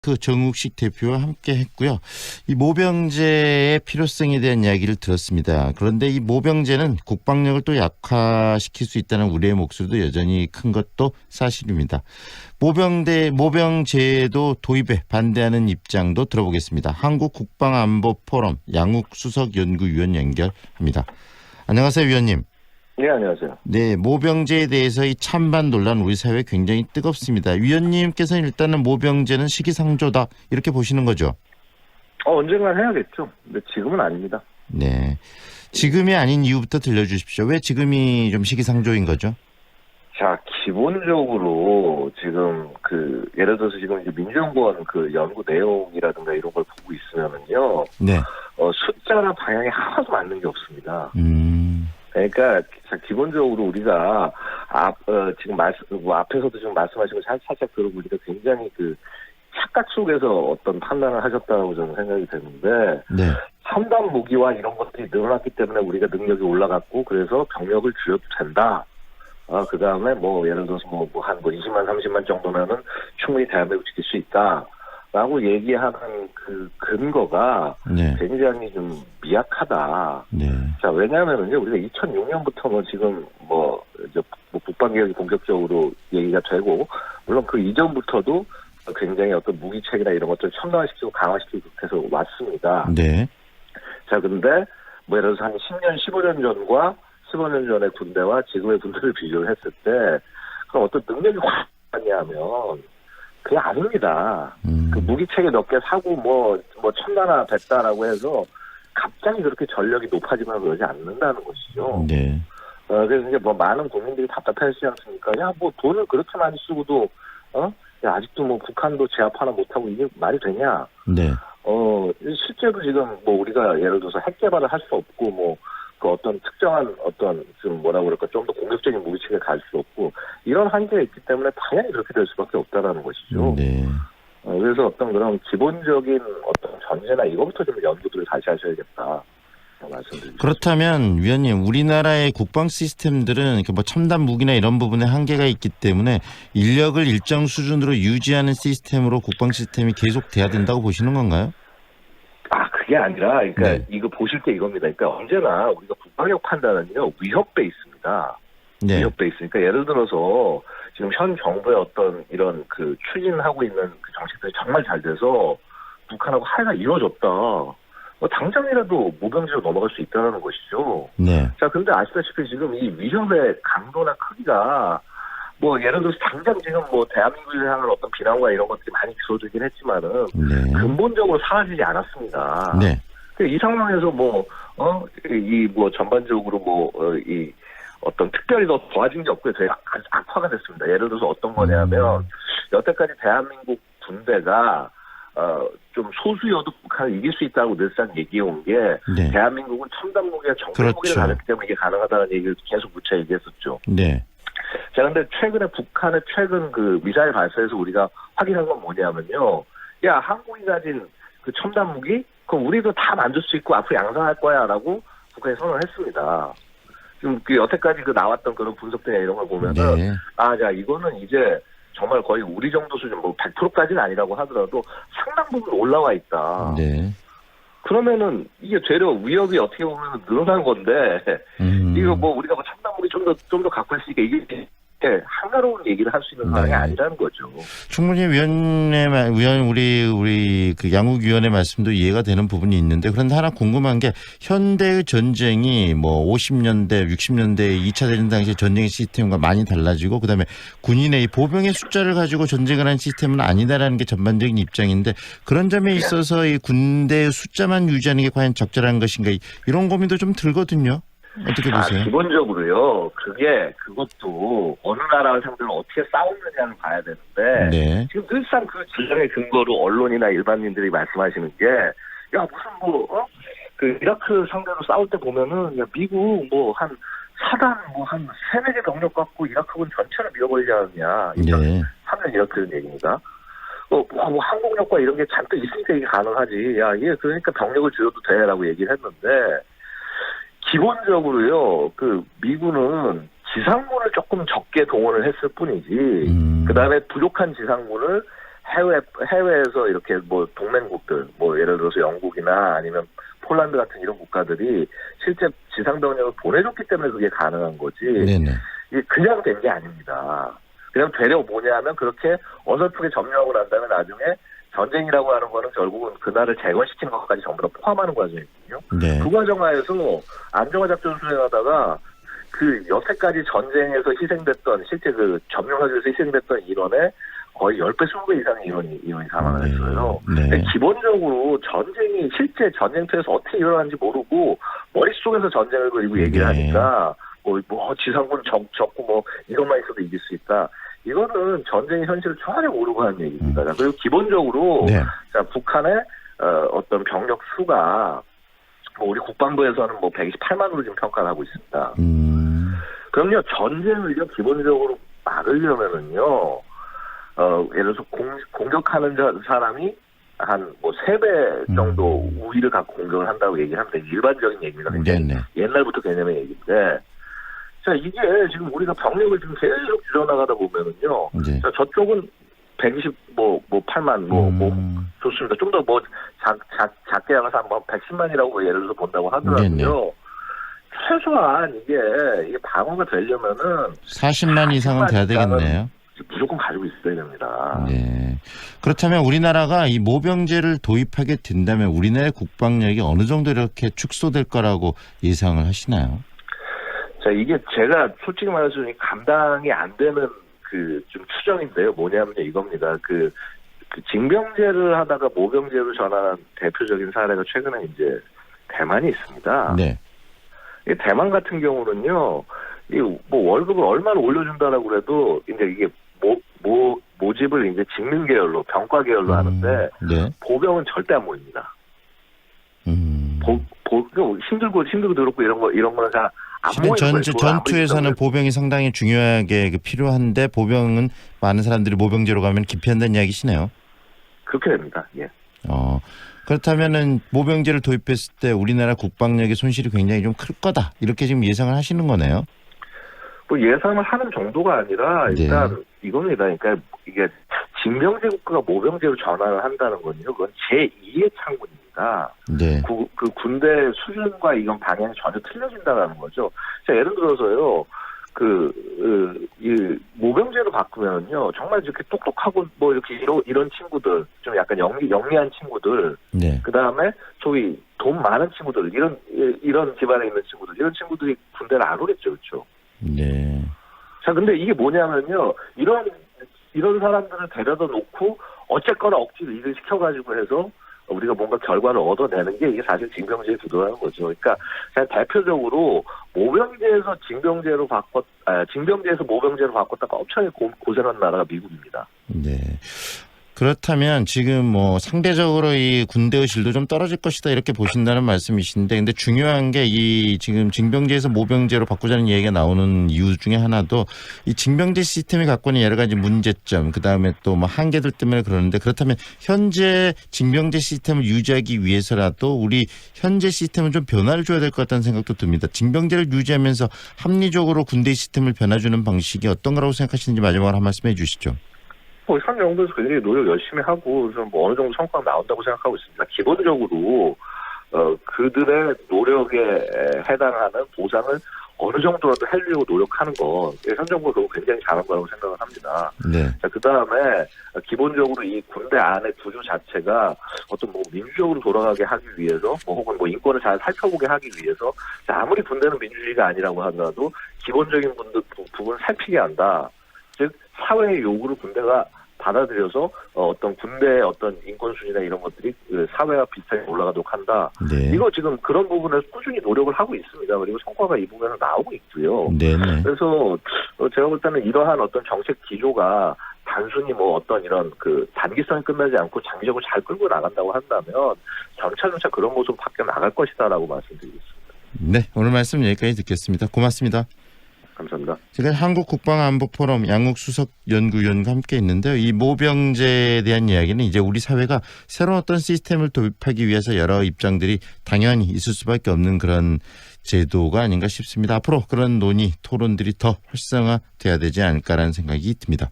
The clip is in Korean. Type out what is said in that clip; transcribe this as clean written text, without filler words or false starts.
그 정욱식 대표와 함께 했고요. 이 모병제의 필요성에 대한 이야기를 들었습니다. 그런데 이 모병제는 국방력을 또 약화시킬 수 있다는 우려의 목소리도 여전히 큰 것도 사실입니다. 모병제도 도입에 반대하는 입장도 들어보겠습니다. 한국국방안보포럼 양욱 수석연구위원 연결합니다. 안녕하세요, 위원님. 네, 안녕하세요. 네, 모병제에 대해서 이 찬반 논란 우리 사회에 굉장히 뜨겁습니다. 위원님께서는 일단은 모병제는 시기상조다 이렇게 보시는 거죠? 언젠간 해야겠죠. 근데 지금은 아닙니다. 네, 지금이 아닌 이유부터 들려주십시오. 왜 지금이 좀 시기상조인 거죠? 자, 기본적으로 지금 예를 들어서 지금 이제 민주연구원 연구 내용이라든가 이런 걸 보고 있으면은요, 네. 숫자나 방향이 하나도 맞는 게 없습니다. 그러니까 기본적으로 우리가 지금 앞에서도 지금 말씀하신 거 살짝 들어보니까 굉장히 착각 속에서 어떤 판단을 하셨다고 저는 생각이 되는데, 네. 첨단 무기와 이런 것들이 늘어났기 때문에 우리가 능력이 올라갔고 그래서 병력을 줄여도 된다. 그 다음에 예를 들어서 한 20만 30만 정도면은 충분히 대한민국 지킬 수 있다. 라고 얘기하는 근거가 네. 굉장히 좀 미약하다. 네. 자, 왜냐하면은요, 우리가 2006년부터 지금 국방개혁이 본격적으로 얘기가 되고, 물론 그 이전부터도 굉장히 어떤 무기체계나 이런 것들을 첨단화시키고 강화시키고 그렇게 해서 왔습니다. 네. 자, 근데 예를 들어서 한 10년, 15년 전과 15년 전의 군대와 지금의 군대를 비교를 했을 때, 그럼 어떤 능력이 확 왔냐면, 그게 아닙니다. 무기체계 몇 개 사고 첨단화 됐다라고 해서 갑자기 그렇게 전력이 높아지거나 그러지 않는다는 것이죠. 네. 그래서 이제 많은 국민들이 답답해하시지 않습니까? 야, 돈을 그렇게 많이 쓰고도, 야, 아직도 북한도 제압 하나 못하고 이게 말이 되냐? 네. 실제로 지금 우리가 예를 들어서 핵 개발을 할 수 없고 어떤 특정한 좀 좀 더 공격적인 무기체계에 갈 수 없고 이런 한계가 있기 때문에 당연히 그렇게 될 수밖에 없다라는 것이죠. 네. 그래서 어떤 그런 기본적인 어떤 전제나 이거부터 좀 연구들을 다시 하셔야겠다. 말씀드립니다. 그렇다면 위원님, 우리나라의 국방 시스템들은 첨단 무기나 이런 부분에 한계가 있기 때문에 인력을 일정 수준으로 유지하는 시스템으로 국방 시스템이 계속 돼야 된다고 보시는 건가요? 그게 아니라, 그러니까 네. 이거 보실 때 이겁니다. 그러니까 언제나 우리가 국방력 판단은요, 위협 베이스입니다. 네. 위협 베이스. 그러니까 예를 들어서 지금 현 정부의 어떤 이런 추진하고 있는 정책들이 정말 잘 돼서 북한하고 합의가 이루어졌다. 당장이라도 모병제로 넘어갈 수 있다는 것이죠. 네. 자, 근데 아시다시피 지금 이 위협의 강도나 크기가 예를 들어서 당장 지금 대한민국을 향한 어떤 비난과 이런 것들이 많이 줄어들긴 했지만은 네. 근본적으로 사라지지 않았습니다. 네. 이 상황에서 전반적으로 이 어떤 특별히 더 좋아진 게 없고요. 되게 악화가 됐습니다. 예를 들어서 어떤 거냐면 여태까지 대한민국 군대가 좀 소수여도 북한을 이길 수 있다고 늘상 얘기해온 게 네. 대한민국은 첨단 무기와 정밀 그렇죠. 무기를 가졌기 때문에 이게 가능하다는 얘기를 계속 무차 얘기했었죠. 네. 자, 근데 최근 미사일 발사에서 우리가 확인한 건 뭐냐면요. 야, 한국이 가진 첨단 무기? 그럼 우리도 다 만들 수 있고 앞으로 양성할 거야 라고 북한이 선언을 했습니다. 지금 여태까지 나왔던 그런 분석들이나 이런 걸 보면은, 네. 자, 이거는 이제 정말 거의 우리 정도 수준, 100%까지는 아니라고 하더라도 상당 부분 올라와 있다. 네. 그러면은 이게 되려 위협이 어떻게 보면 늘어난 건데, 이거 우리가 첨단 무기 좀 더 갖고 있으니까 이게 한가로운 얘기를 할 수 있는 상황이 네. 아니라는 거죠. 충분히 우리 양욱 위원의 말씀도 이해가 되는 부분이 있는데, 그런데 하나 궁금한 게 현대의 전쟁이 50년대, 60년대 2차 대전 당시 전쟁의 시스템과 많이 달라지고 그다음에 군인의 이 보병의 숫자를 가지고 전쟁을 하는 시스템은 아니다라는 게 전반적인 입장인데, 그런 점에 있어서 이 군대의 숫자만 유지하는 게 과연 적절한 것인가 이런 고민도 좀 들거든요. 어떻게 보세요? 기본적으로요. 그것도 어느 나라를 상대로 어떻게 싸우느냐를 봐야 되는데, 네. 지금 늘상 주장의 근거로 언론이나 일반인들이 말씀하시는 게, 야, 무슨 이라크 상대로 싸울 때 보면은, 야, 미국 한 사단 한 3-4개 병력 갖고 이라크군 전체를 밀어버리지 않았냐. 네. 하면 이렇게 얘기입니다. 항공력과 이런 게 잔뜩 있으니까 이게 가능하지. 야, 이게 그러니까 병력을 줄여도 돼라고 얘기를 했는데, 기본적으로요, 미군은 지상군을 조금 적게 동원을 했을 뿐이지, 그 다음에 부족한 지상군을 해외에서 이렇게 뭐 동맹국들, 뭐 예를 들어서 영국이나 아니면 폴란드 같은 이런 국가들이 실제 지상병력을 보내줬기 때문에 그게 가능한 거지. 네네. 이게 그냥 된 게 아닙니다. 그냥 되려 뭐냐면 그렇게 어설프게 점령하고 난 다음에 나중에 전쟁이라고 하는 거는 결국은 그 나라를 재건시키는 것까지 전부 다 포함하는 과정이거든요. 네. 그 과정하에서 안정화 작전 수행하다가 그 여태까지 전쟁에서 희생됐던 실제 그 점령하기 위해서 희생됐던 인원의 거의 10배, 20배 이상의 인원이 사망을 했어요. 네. 기본적으로 전쟁이 실제 전쟁터에서 어떻게 일어나는지 모르고 머릿속에서 전쟁을 그리고 얘기를 네. 하니까 뭐 지상군 적고 뭐 이것만 있어도 이길 수 있다. 이거는 전쟁의 현실을 전혀 모르고 하는 얘기입니다. 그리고 기본적으로 네. 자, 북한의 어떤 병력 수가 뭐 우리 국방부에서는 뭐 128만으로 지금 평가를 하고 있습니다. 그럼요, 전쟁을요 기본적으로 막으려면은요 예를 들어서 공격하는 사람이 한 뭐 3배 정도 우위를 갖고 공격을 한다고 얘기하는데 일반적인 얘기입니다. 네네. 옛날부터 개념의 얘기인데, 자 이게 지금 우리가 병력을 지금 계속 줄여나가다 보면은요, 네. 자, 저쪽은 120 뭐 8만 뭐 좋습니다. 좀 더 뭐 작게 나가서 한 110만이라고 예를 들어서 본다고 하더라도요. 네네. 최소한 이게 방어가 되려면은 40만 이상은 돼야 되겠네요. 무조건 가지고 있어야 됩니다. 네. 그렇다면 우리나라가 이 모병제를 도입하게 된다면 우리나라의 국방력이 어느 정도 이렇게 축소될 거라고 예상을 하시나요? 자, 이게 제가 솔직히 말해서 감당이 안 되는 그 좀 추정인데요. 뭐냐면요, 이겁니다. 그 징병제를 하다가 모병제로 전환한 대표적인 사례가 최근에 이제 대만이 있습니다. 네. 이 대만 같은 경우는요, 이 뭐 월급을 얼마나 올려준다라고 그래도 이제 이게 모집을 이제 직능 계열로 병과 계열로 하는데 네. 보병은 절대 안 모입니다. 힘들고 더럽고 이런 거는 잘 안 모이는 거예요. 전투에서는 보병이 상당히 중요하게 필요한데 보병은 많은 사람들이 모병제로 가면 기피한다는 이야기시네요. 그렇게 됩니다. 예. 그렇다면은 모병제를 도입했을 때 우리나라 국방력의 손실이 굉장히 좀 클 거다 이렇게 지금 예상을 하시는 거네요. 뭐 예상을 하는 정도가 아니라 일단 네. 이겁니다. 그러니까 이게 징병제 국가가 모병제로 전환을 한다는 건요. 그건 제2의 창군입니다. 네. 그 군대 수준과 이건 방향이 전혀 틀려진다는 거죠. 자, 예를 들어서요. 이 모병제로 바꾸면요. 정말 이렇게 똑똑하고 뭐 이렇게 이런 친구들, 좀 약간 영리한 친구들, 네. 그 다음에 소위 돈 많은 친구들, 이런 집안에 있는 친구들, 이런 친구들이 군대를 안 오겠죠, 그렇죠? 네. 자, 근데 이게 뭐냐면요. 이런 사람들을 데려다 놓고 어쨌거나 억지로 일을 시켜가지고 해서 우리가 뭔가 결과를 얻어내는 게 이게 사실 징병제에 주도하는 거죠. 그러니까 그냥 대표적으로 모병제에서 징병제에서 모병제로 바꿨다가 엄청 고생한 나라가 미국입니다. 네. 그렇다면 지금 뭐 상대적으로 이 군대의 질도 좀 떨어질 것이다 이렇게 보신다는 말씀이신데, 근데 중요한 게 이 지금 징병제에서 모병제로 바꾸자는 얘기가 나오는 이유 중에 하나도 이 징병제 시스템이 갖고 있는 여러 가지 문제점, 그 다음에 또 뭐 한계들 때문에 그러는데, 그렇다면 현재 징병제 시스템을 유지하기 위해서라도 우리 현재 시스템은 좀 변화를 줘야 될 것 같다는 생각도 듭니다. 징병제를 유지하면서 합리적으로 군대 시스템을 변화주는 방식이 어떤 거라고 생각하시는지 마지막으로 한 말씀 해주시죠. 현 정부에서 굉장히 노력 열심히 하고 뭐 어느 정도 성과가 나온다고 생각하고 있습니다. 기본적으로 그들의 노력에 해당하는 보상을 어느 정도라도 해주려고 노력하는 거, 현 정부가 그거 굉장히 잘한 거라고 생각을 합니다. 네. 자, 그 다음에 기본적으로 이 군대 안의 구조 자체가 어떤 뭐 민주적으로 돌아가게 하기 위해서, 뭐 혹은 뭐 인권을 잘 살펴보게 하기 위해서, 자, 아무리 군대는 민주주의가 아니라고 하더라도 기본적인 부분 살피게 한다. 즉 사회의 요구를 군대가 받아들여서 어떤 군대의 어떤 인권 수준이나 이런 것들이 사회와 비슷하게 올라가도록 한다. 네. 이거 지금 그런 부분에서 꾸준히 노력을 하고 있습니다. 그리고 성과가 이 부분에서 나오고 있고요. 네네. 그래서 제가 볼 때는 이러한 어떤 정책 기조가 단순히 뭐 어떤 이런 그 단기성이 끝나지 않고 장기적으로 잘 끌고 나간다고 한다면 점차 그런 모습으로 바뀌어 나갈 것이다라고 말씀드리겠습니다. 네, 오늘 말씀 여기까지 듣겠습니다. 고맙습니다. 감사합니다. 지금 한국국방안보포럼 양욱 수석연구위원과 함께 있는데요. 이 모병제에 대한 이야기는 이제 우리 사회가 새로운 어떤 시스템을 도입하기 위해서 여러 입장들이 당연히 있을 수밖에 없는 그런 제도가 아닌가 싶습니다. 앞으로 그런 논의, 토론들이 더 활성화돼야 되지 않을까라는 생각이 듭니다.